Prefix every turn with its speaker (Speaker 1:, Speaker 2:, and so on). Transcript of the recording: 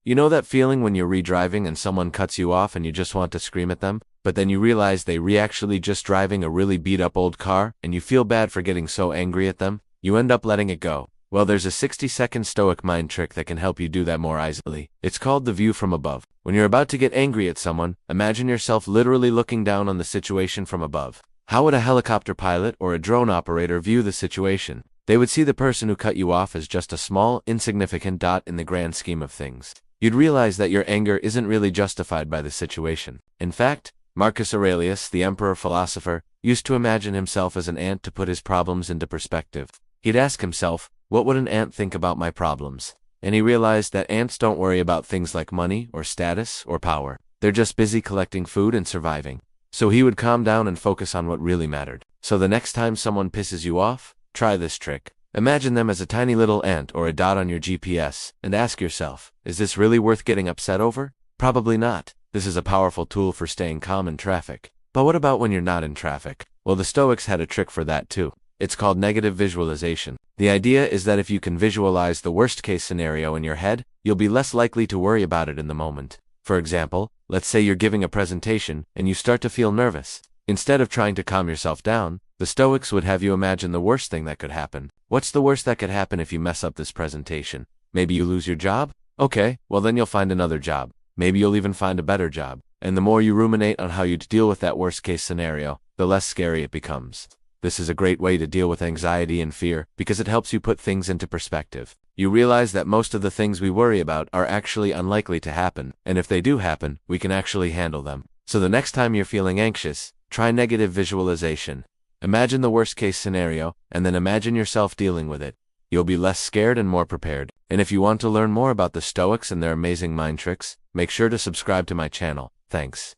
Speaker 1: You know that feeling when you're re-driving and someone cuts you off and you just want to scream at them, but then you realize they actually just driving a really beat-up old car, and you feel bad for getting so angry at them? You end up letting it go. Well, there's a 60-second Stoic mind trick that can help you do that more easily. It's called the view from above. When you're about to get angry at someone, imagine yourself literally looking down on the situation from above. How would a helicopter pilot or a drone operator view the situation? They would see the person who cut you off as just a small, insignificant dot in the grand scheme of things. You'd realize that your anger isn't really justified by the situation. In fact, Marcus Aurelius, the emperor philosopher, used to imagine himself as an ant to put his problems into perspective. He'd ask himself, what would an ant think about my problems? And he realized that ants don't worry about things like money or status or power. They're just busy collecting food and surviving. So he would calm down and focus on what really mattered. So the next time someone pisses you off, try this trick. Imagine them as a tiny little ant or a dot on your GPS, and ask yourself, is this really worth getting upset over? Probably not. This is a powerful tool for staying calm in traffic. But what about when you're not in traffic? Well, the Stoics had a trick for that too. It's called negative visualization. The idea is that if you can visualize the worst-case scenario in your head, you'll be less likely to worry about it in the moment. For example, let's say you're giving a presentation and you start to feel nervous. Instead of trying to calm yourself down, the Stoics would have you imagine the worst thing that could happen. What's the worst that could happen if you mess up this presentation? Maybe you lose your job? Okay, well then you'll find another job. Maybe you'll even find a better job. And the more you ruminate on how you'd deal with that worst-case scenario, the less scary it becomes. This is a great way to deal with anxiety and fear because it helps you put things into perspective. You realize that most of the things we worry about are actually unlikely to happen, and if they do happen, we can actually handle them. So the next time you're feeling anxious, try negative visualization. Imagine the worst-case scenario, and then imagine yourself dealing with it. You'll be less scared and more prepared. And if you want to learn more about the Stoics and their amazing mind tricks, make sure to subscribe to my channel. Thanks.